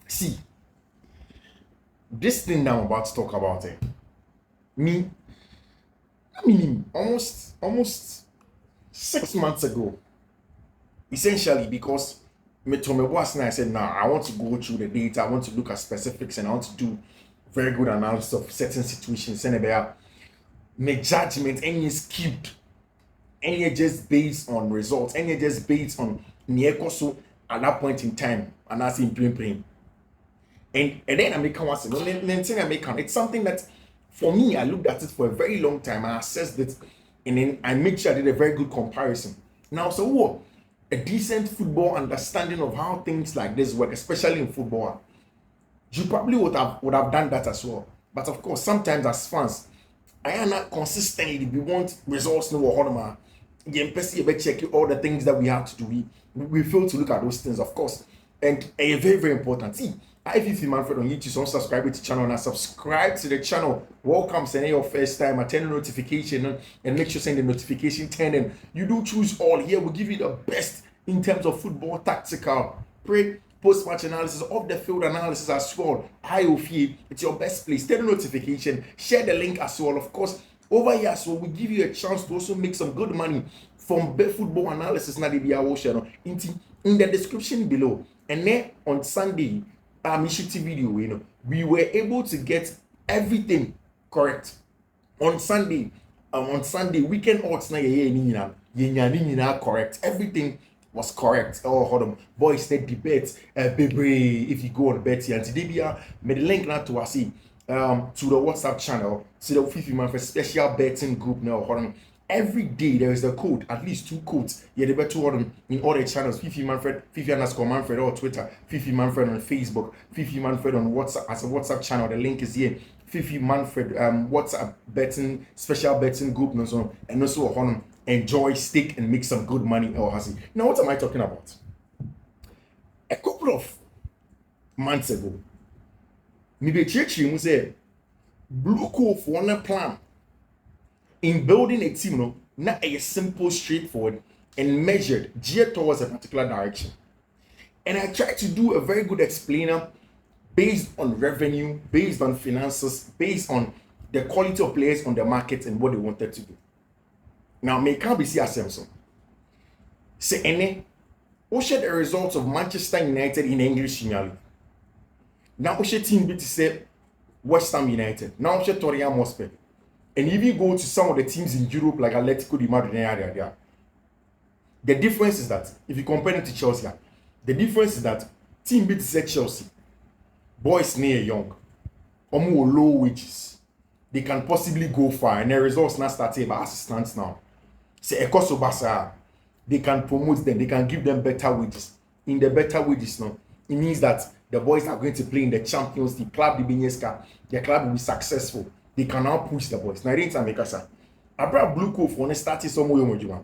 See, this thing that I'm about to talk about, me, I mean, almost 6 months ago, essentially because me told my boss and I said, now I want to go through the data, I want to look at specifics, and I want to do very good analysis of certain situations. And about my judgment, any is skewed, any just based on results, any just based on so at that point in time, and that's in plain. And then I make one say, it's something that for me, I looked at it for a very long time. I assessed it, and then I made sure I did a very good comparison. Now, so a decent football understanding of how things like this work, especially in football, you probably would have done that as well. But of course, sometimes as fans, I am not consistently. We want results no more. Check all the things that we have to do. We fail to look at those things, of course, and a very very important. See, Fiifi-Manfred on YouTube, so subscribe to the channel and subscribe to the channel. Welcome, send your first time, attend the notification and make sure send the notification turn and you do choose all. Here we give you the best in terms of football tactical, post-match analysis, off the field analysis as well. IOFE, it's your best place. Turn the notification, share the link as well. Of course, over here, so we give you a chance to also make some good money from football analysis. In the description below, and then on Sunday, video, we were able to get everything correct. On Sunday, weekend odds na correct. Everything was correct. Oh, hold on. Boys, they debate, baby, if you go on bet here. And today, made the link now to us, to the WhatsApp channel, to the Fiifi-Manfred special betting group now. Hold on. Every day there is a code, at least 2 codes. Yeah, they better order in all the channels. Fiifi-Manfred, Fiifi_Manfred on Twitter, Fiifi-Manfred on Facebook, Fiifi-Manfred on WhatsApp as a WhatsApp channel. The link is here. Fiifi-Manfred WhatsApp betting special betting group and also on enjoy, stick, and make some good money. Now, what am I talking about? A couple of months ago, maybe Churchill said, Blue Cove want a plan. In building a team, not a simple, straightforward, and measured, geared towards a particular direction. And I tried to do a very good explainer based on revenue, based on finances, based on the quality of players on the market and what they wanted to do. Now, may can't be see as Samson. Say any, what should the results of Manchester United in English Premier League? Now, what should team be to say West Ham United? Now, what should Tottenham Hotspur? And if you go to some of the teams in Europe, like Atletico de Madrid, the difference is that if you compare it to Chelsea, the difference is that team beats Chelsea, boys near young, almost low wages, they can possibly go far, and the results now start by assistants now. Say Ekoso Barca, they can promote them, they can give them better wages. In the better wages now, it means that the boys are going to play in the Champions League, club the club will be successful. They can now push the boys. Now, I brought Blue Cove when they started somewhere.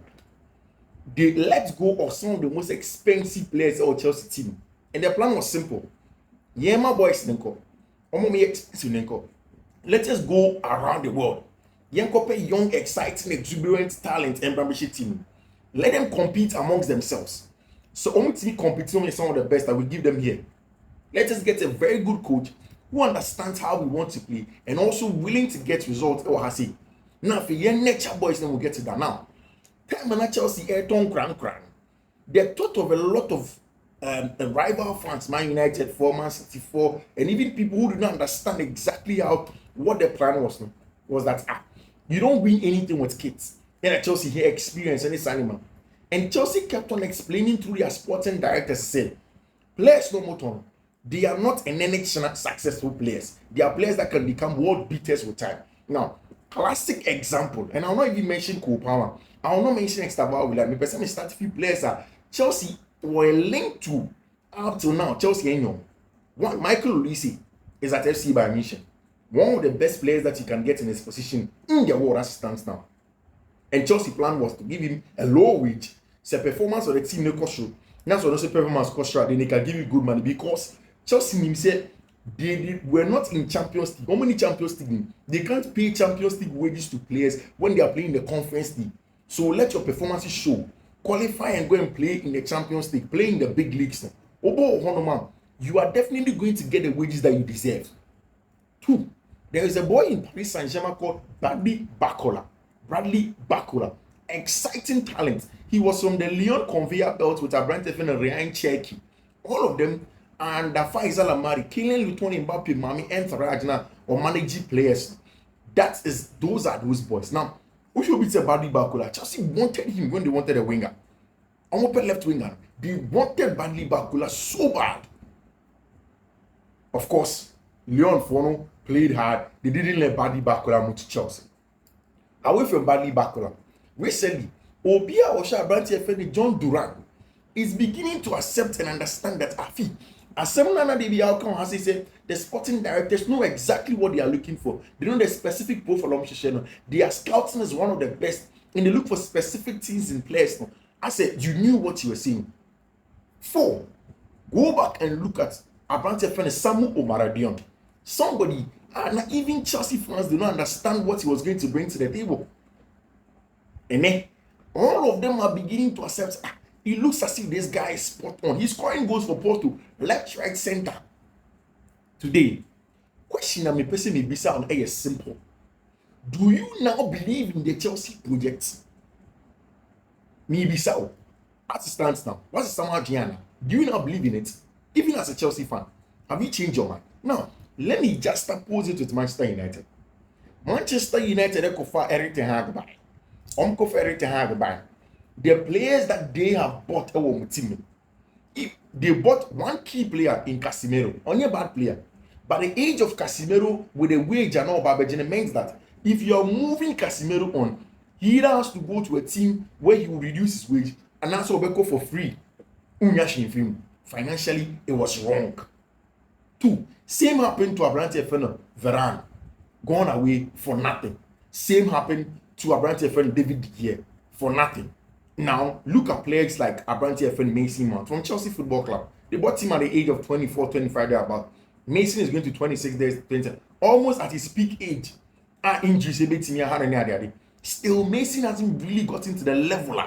They let go of some of the most expensive players of Chelsea team. And their plan was simple. My boys, let us go around the world. Young, exciting, exuberant talent and membership team. Let them compete amongst themselves. So, only competing with some of the best that we give them here. Let us get a very good coach who understands how we want to play and also willing to get results. Now, for your nature boys, then we'll get to that now. Time Chelsea the thought of a lot of rival fans, Man United 4, Man City 4, and even people who did not understand exactly what the plan was that you don't win anything with kids. And Chelsea here experience any animal. And Chelsea kept on explaining through their sporting directors said, players no more. They are not an successful players. They are players that can become world beaters with time. Now, classic example, and I'll not even mention Cole Palmer. I will not mention Extava William. Because some start few players are Chelsea were linked to up till now. Chelsea and young. One Michael Olise is at FC by Mission. One of the best players that you can get in his position in the world as it stands now. And Chelsea plan was to give him a low wage. The performance of the team no cost you. That's what also performance cost you. Then they can give you good money because Chelsea himself, they were not in Champions League. How many Champions League? They can't pay Champions League wages to players when they are playing the Conference League. So let your performances show. Qualify and go and play in the Champions League. Play in the big leagues. Obo Honoma, you are definitely going to get the wages that you deserve. 2, there is a boy in Paris Saint-Germain called Bradley Barcola. Exciting talent. He was from the Lyon conveyor belt with Abrante and Ryan Cherki. All of them and Faisal Amari, Kylian Luton, Mbappe, Mami, and Tarajna or managing players. Those are those boys. Now, who should be Bradley Barcola? Chelsea wanted him when they wanted a winger. I'm open left winger. They wanted Bradley Barcola so bad. Of course, Leon Fono played hard. They didn't let Bradley Barcola move to Chelsea. Away from Bradley Barcola, recently, Obia Osha Branty FND John Duran is beginning to accept and understand that Afi, as Semunana Debi outcome has said, the sporting directors know exactly what they are looking for. They know the specific profile of Shisheno. Their scouting is one of the best, and they look for specific things in players. I said, you knew what you were seeing. 4, go back and look at Abrante FND Samu Omaradion. Somebody, and even Chelsea fans do not understand what he was going to bring to the table. And then all of them are beginning to accept. It looks as if this guy is spot on. He's scoring goals for Porto, left, right, center. Today, question that me person may be sound is simple. Do you now believe in the Chelsea project? Me be so. As it stands now, what's somehow Gianna? Do you now believe in it? Even as a Chelsea fan, have you changed your mind? Now, let me just oppose it with Manchester United. Manchester United offer everything hard by. The players that they have bought our team. If they bought one key player in Casemiro, only a bad player. But the age of Casemiro with a wage and all Babajene means that if you are moving Casemiro on, he either has to go to a team where he will reduce his wage and also go for free. Financially, it was wrong. 2, same happened to Abrante Feno Varane, gone away for nothing. Same happened to Abrante Feno David De Gea for nothing. Now, look at players like Abrante Feno Mason Mount from Chelsea Football Club. They bought him at the age of 24, 25 there about. Mason is going to 26 days, 20, almost at his peak age. Injuries, still, Mason hasn't really gotten to the level.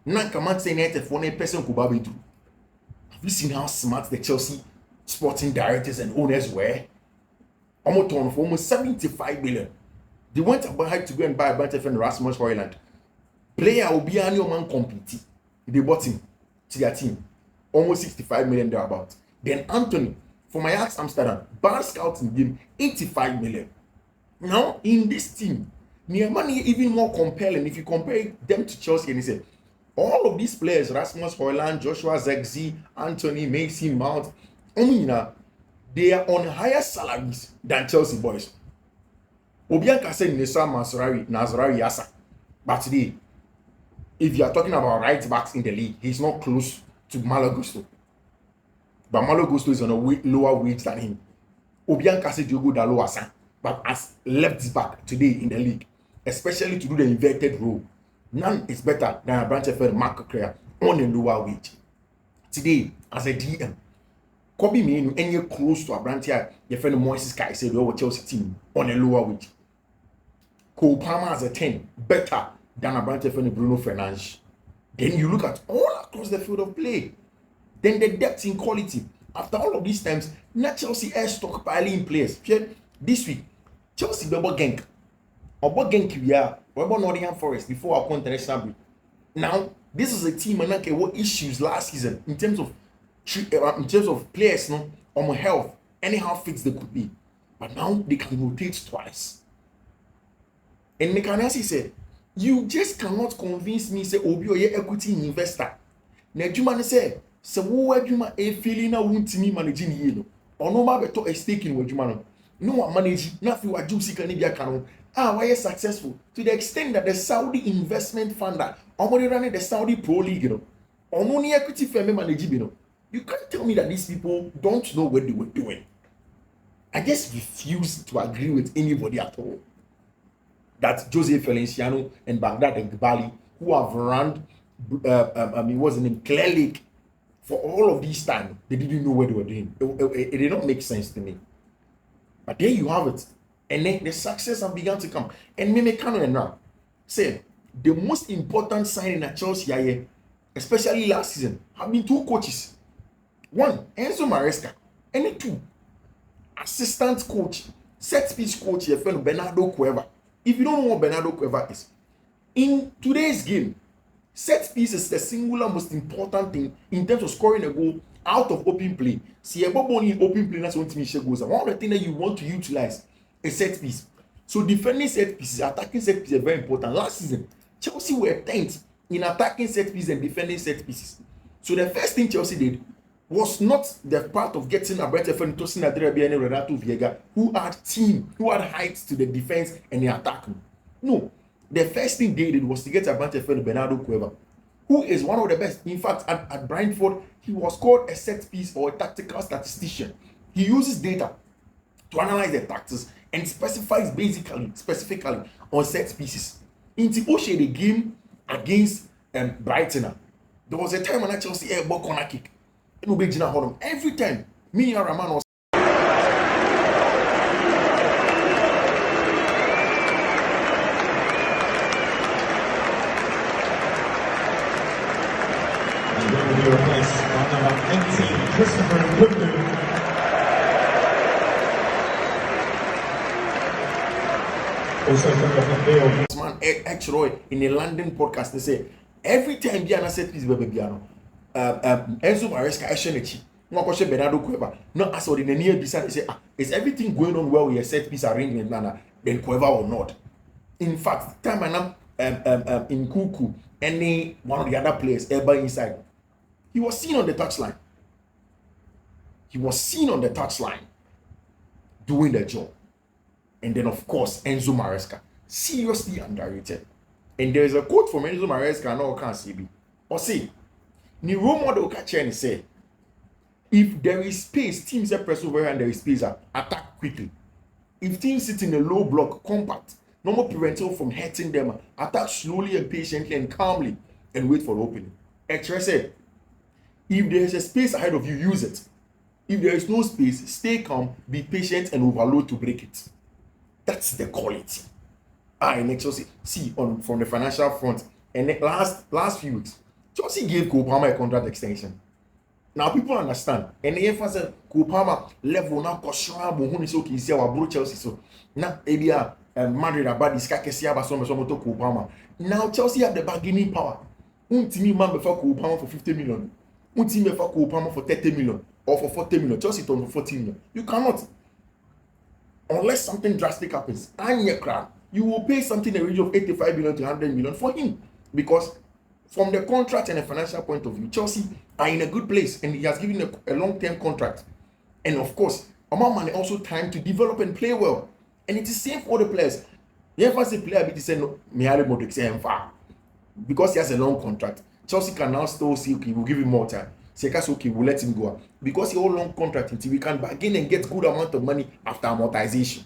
Manchester United for a person could have you seen how smart the Chelsea sporting directors and owners were? Almost for almost 75 million. They went ahead to go and buy a bunch of Rasmus Højlund. Player will be a new man compete. They bought him to their team. Almost 65 million thereabout. Then Anthony from Ajax Amsterdam, bar scouting game 85 million. Now in this team, near money even more compelling if you compare them to Chelsea and you say all of these players, Rasmus Højlund, Joshua Zirkzee, Anthony, Mason Mount, they are on higher salaries than Chelsea boys. Obianka said Nisa Nazarawi Yasa. But today, if you are talking about right backs in the league, he's not close to Malo Gusto. But Malo Gusto is on a lower wage than him. Obianka said Diogo Dalot Asa, but as left back today in the league, especially to do the inverted role, none is better than a branch of Mark Crea on a lower wage. Today, as a DM, Kobe Menu any close to a branch here, your friend Moises Kai said, "Oh, Chelsea team on a lower wage." Cole Palmer as a 10, better than a branch of Bruno Fernandes. Then you look at all across the field of play. Then the depth in quality. After all of these times, not Chelsea air stockpiling players. This week, Chelsea double gank. Or Genk we are Nottingham Forest before our international break. Now, this is a team and what issues last season in terms of players, on health, anyhow fits they could be. But now they can rotate twice. And Mekanasi said, you just cannot convince me say Obi or your equity investor. Now Jumani said, so what Juma a feeling now won't me managing you. Or no matter a stake in what Jumano. No one manage nothing what Juicy can be a canon. Why is successful to the extent that the Saudi investment funder already running the Saudi Pro League, or money equity firm managing, you can't tell me that these people don't know what they were doing. I just refuse to agree with anybody at all. That Jose Feliciano and Baghdad and Gbali, who have run, what's the name, Clear Lake for all of this time, they didn't know what they were doing. It did not make sense to me. But there you have it. And then the success have begun to come. And Meme Kano now say the most important signing at Chelsea, especially last season, have been two coaches. One, Enzo Maresca. And two, assistant coach, set piece coach, your friend Bernardo Cueva. If you don't know what Bernardo Cueva is, in today's game, set piece is the singular most important thing in terms of scoring a goal out of open play. See, a ball in open play, that's one thing goes. One of the things that you want to utilize is set piece. So defending set pieces, attacking set pieces are very important. Last season, Chelsea were 10th in attacking set pieces and defending set pieces. So the first thing Chelsea did was not the part of getting a better friend Tosin Aderebi and Renato Viega, who had heights to the defense and the attack. No, the first thing they did was to get a better friend Bernardo Cueva, who is one of the best. In fact, at Brentford, he was called a set piece or a tactical statistician. He uses data to analyze the tactics and specifies specifically on set pieces. In the game against Brighton, there was a time when Chelsea air ball corner kick. Every time, me and Raman was replaced by number 18, Christopher Nkunku. Also coming up on field. Man, X-Roy in a London podcast, they say every time Biana set piece baby Biano, Enzo Maresca Eshenechi, no question Bernardo Cueva, not as in the near beside, they say, is everything going on well with your set piece arrangement, Nana? Then Cueva or not. In fact, time and in Kuku, any one of the other players ever inside, he was seen on the touchline. Doing the job. And then, of course, Enzo Maresca, seriously underrated. And there is a quote from Enzo Maresca, no, can't see me. Or say, the role model can say, if there is space, teams are press over and there is space, attack quickly. If teams sit in a low block, compact, no more preventive from hurting them, attack slowly and patiently and calmly, and wait for the opening. Actually said, if there is a space ahead of you, use it. If there is no space, stay calm, be patient, and overload to break it. That's the quality. And Chelsea, see from the financial front, and the last few weeks, Chelsea gave Cole Palmer a contract extension. Now people understand, and the emphasis Cole Palmer level now Koshra Bohun is okay. See our bro Chelsea so now Abia Madrid about this Kakesia Basom to Cole Palmer. Now Chelsea have the bargaining power. Team man before Cole Palmer for 50 million. Team before Cole Palmer for 30 million or for 40 million. Chelsea told for 40 million. You cannot. Unless something drastic happens, and your crown, you will pay something in the range of 85 million to 100 million for him. Because from the contract and a financial point of view, Chelsea are in a good place and he has given a long-term contract. And of course, Omar Mane also time to develop and play well. And it is same for the players. The emphasis player be to say no, Mihaly Modric say far. Because he has a long contract, Chelsea can now still say, okay, we'll give him more time. Sekas, okay, we'll let him go. Because he has a long contract until we can bargain and get good amount of money after amortization.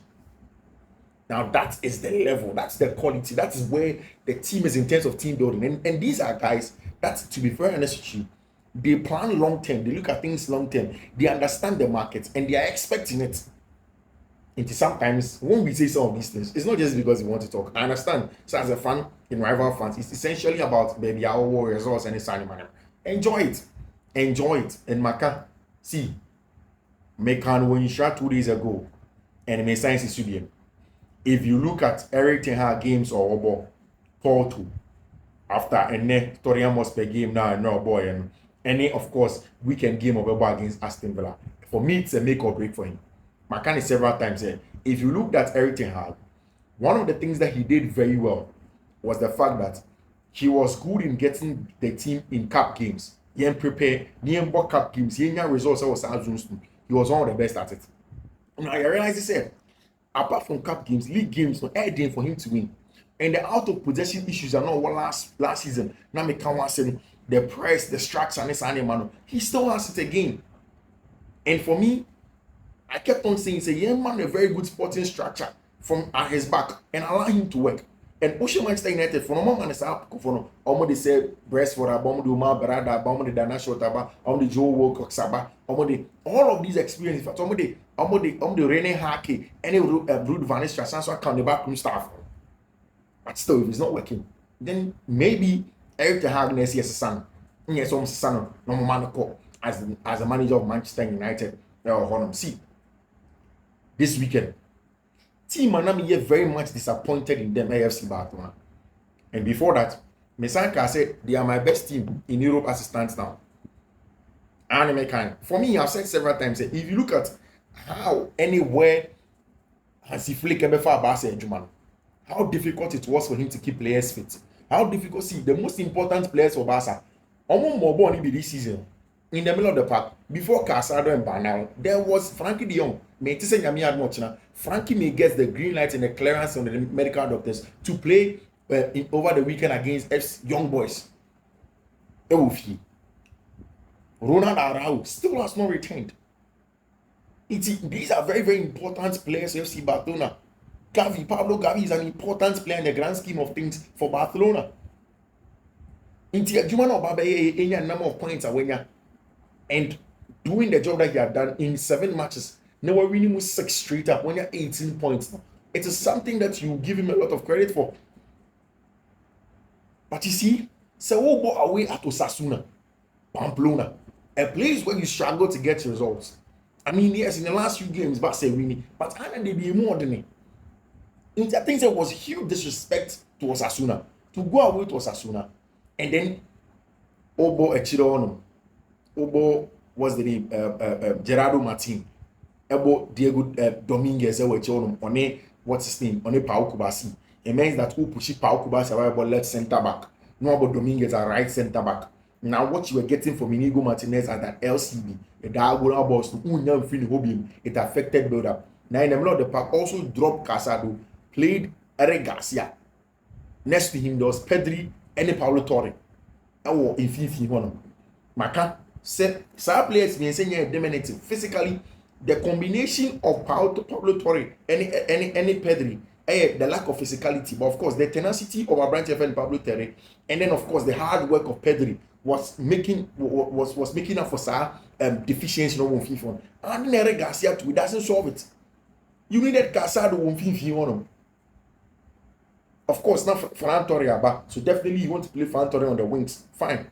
Now that is the level, that's the quality, that is where the team is in terms of team building. And these are guys that, to be very honest with you, they plan long term, they look at things long term, they understand the market, and they are expecting it. And sometimes when we say some of these things, it's not just because we want to talk. I understand. So as a fan in rival fans, it's essentially about baby our results and it's animal. Enjoy it. And Maka, see, Mekan when you shot 2 days ago, and my science is Subian. If you look at Eric Ten Hag games or Obo, Porto, after a Torian Mospe game now, no boy, and any, of course, weekend game of Obo against Aston Villa. For me, it's a make or break for him. Makani several times said, if you looked at Eric Ten Hag, one of the things that he did very well was the fact that he was good in getting the team in cup games. He prepare cup games. He results. He was one of the best at it. Now I realized he said, apart from cup games, league games, no anything for him to win. And the out of possession issues are not what last season. Now me can't say the press, the structure, and this animal. He still has it again. And for me, I kept on saying, say, yeah, man, a very good sporting structure from at his back and allow him to work. And Ocean Manchester United, for no man is up for no, they say breast for a bomb, do my brother, bomb the Dana Shotaba, the Joe Wilcox Saba, all of these experiences, the Rene Hake, any Brood Vanisha, Sansa can the backroom staff. But still, if it's not working, then maybe Eric Ten Hag next year's son, yes, son, no man call. as a manager of Manchester United. See, this weekend, team Manami very much disappointed in them AFC Barcelona. And before that, Mesanka said they are my best team in Europe as it stands now. For me, I've said several times, if you look at how anywhere has he flicked before Barca and Juman, how difficult it was for him to keep players fit. How difficult, see, the most important players for Barca, almost more born this season, in the middle of the park, before Casado and Bernal, there was Frankie de Jong. Frankie may get the green light and the clearance on the medical doctors to play over the weekend against young boys. Ronald Araujo still has not retained. These are very, very important players. FC Barcelona. Pablo Gavi is an important player in the grand scheme of things for Barcelona. A number of points and doing the job that he had done in 7 matches. Now we're winning with 6 straight up when you're 18 points. It is something that you give him a lot of credit for. But you see, so we'll go away at Osasuna, Pamplona, a place where you struggle to get results. I mean, yes, in the last few games, Barca winning, but I they be more than it. I think there was huge disrespect to Osasuna to go away to Osasuna, and then Obo Echirono, Obo was the name Gerardo Martin, Obo Diego Dominguez on what's his name on Pau Kubasi. It means that who push Pau Kubasi about left center back, no about Dominguez a right center back. Now what you were getting from Inigo Martinez at that LCB, the diagonal balls to Hobby, it affected build up. Now in the middle of the park also dropped Casado, played Eric Garcia. Next to him there was Pedri and Paulo Torre. In Fiifi-Manfred. Maka said some players may say dominating physically. The combination of Pablo Torre any Pedri, the lack of physicality, but of course the tenacity of Abrante and Pablo Torre, and then of course the hard work of Pedri was making up for deficiency of FIFA. And then Eric Garcia too, it doesn't solve it. You needed Casado on FIFA. Of course, not Ferran Torre, so definitely you want to play Ferran Torre on the wings, fine.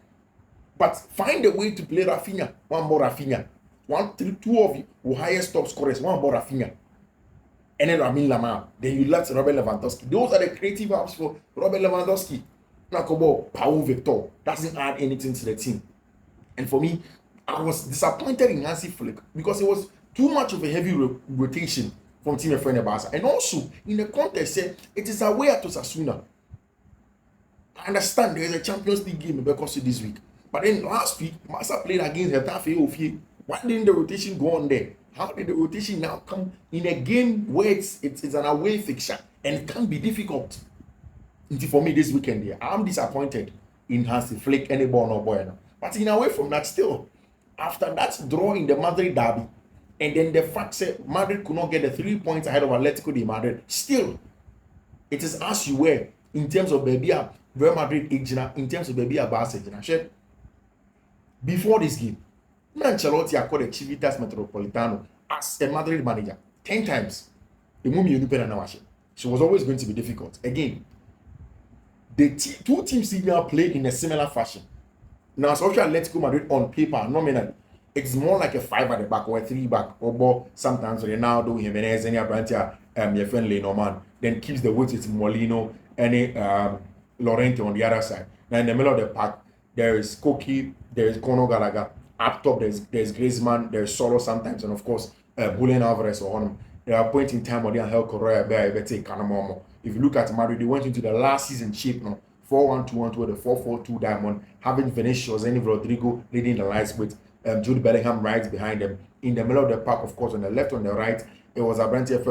But find a way to play Rafinha, one more Rafinha. 2 of you who highest top scorers, one more Rafinha. And then Lamine Yamal. Then you left Robert Lewandowski. Those are the creative apps for Robert Lewandowski. Nakobo, Paul Victor doesn't add anything to the team. And for me, I was disappointed in Hansi Flick because it was too much of a heavy rotation from Team Efrain Barca. And also, in the context, it is away at Osasuna. I understand there is a Champions League game because of this week. But then last week, Barca played against Getafe. Why didn't the rotation go on there? How did the rotation now come in a game where it's an away fixture and it can be difficult? For me this weekend here, I'm disappointed in Hansi Flick any ball no boy. But in away from that still, after that draw in the Madrid derby, and then the fact that Madrid could not get the 3 points ahead of Atletico de Madrid, still, it is as you were in terms of Real Madrid in terms of Barca. Before this game, Ancelotti acquired Civitas Metropolitano as a Madrid manager 10 times. She was always going to be difficult. Again, the 2 teams now play in a similar fashion. Now, social Atletico Madrid on paper, nominally, it's more like a 5 at the back or a 3 back, or sometimes Ronaldo, Jimenez, any Abrantia, your friend Lenormand, then keeps the weight with Molino, any Lorente on the other side. Now, in the middle of the pack, there is Koki, there is Conor Gallagher. Up top, there's Griezmann, there's Solo sometimes, and of course, Julian Alvarez or Honum. There are points in time where they held Correa, Bete, Canamomo. If you look at Madrid, they went into the last season shape now, 4-1-2-1 with a 4-4-2 diamond, having Vinicius and Rodrigo leading the lines with Jude Bellingham right behind them. In the middle of the park, of course, on the left, on the right, it was Abrante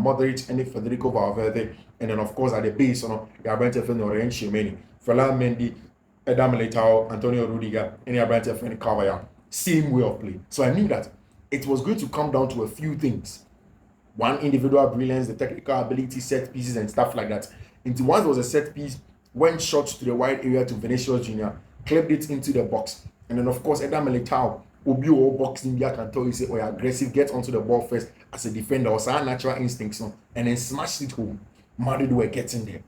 Modric and Federico Valverde, and then of course at the base, the Abrante Ren Tchouaméni, Ferland Mendy, Adam Militao, Antonio Rudiger, and Abrante Carvajal. Same way of play. So I knew that it was going to come down to a few things. One, individual brilliance, the technical ability, set pieces, and stuff like that. Into once there was a set piece, went short to the wide area to Vinicius Jr., clipped it into the box. And then, of course, Adam Militao, Obi or boxing, India can tell you, say, oh, you're aggressive, get onto the ball first as a defender, or some natural instincts, and then smash it home. Madrid were getting there.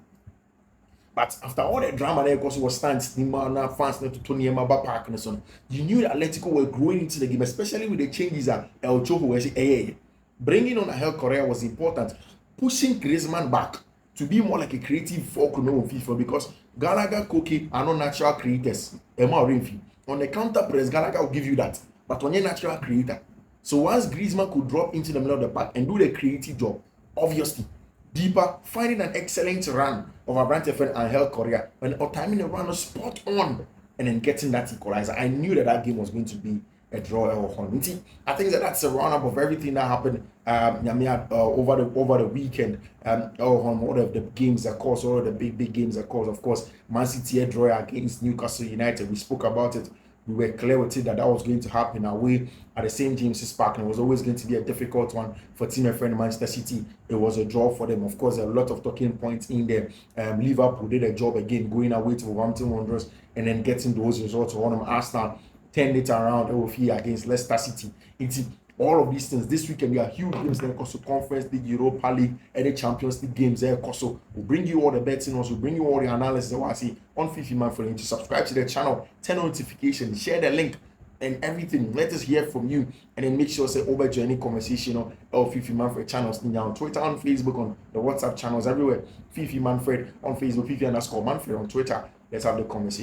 But after all the drama there, because it was stands, fans not to Tony Emaba Park and so on, you knew that Atletico were growing into the game, especially with the changes that El Chopo was saying. Bringing on Angel Correa was important. Pushing Griezmann back to be more like a creative fulcrum of FIFA, because Gallagher, Koke are not natural creators. On the counter press, Gallagher will give you that, but on your natural creator. So once Griezmann could drop into the middle of the park and do the creative job, obviously, deeper, finding an excellent run of a brand friend Angel Correa, and timing the run was spot on, and then getting that equalizer. I knew that game was going to be a draw or Honti. I think that's a roundup of everything that happened over the weekend. All of the games, of course, all of the big games, of course, Man City draw against Newcastle United. We spoke about it. We were clear with it that was going to happen away at the St. James's Park, and it was always going to be a difficult one for team and friend Manchester City. It was a draw for them. Of course, a lot of talking points in there. Liverpool did a job again, going away to Wolverhampton Wanderers and then getting those results. One of Arsenal turned it around against Leicester City. It's all of these things. This weekend, we are huge games there, also Conference League, Europa League, and the Champions League games there. Also, we'll bring you all the bets in, also bring you all the analysis. I see on Fiifi-Manfred. To subscribe to the channel, turn on notifications, share the link, and everything. Let us hear from you, and then make sure to over join any conversation on Fiifi-Manfred channels on Twitter, on Facebook, on the WhatsApp channels everywhere. Fiifi-Manfred on Facebook, Fiifi_Manfred on Twitter. Let's have the conversation.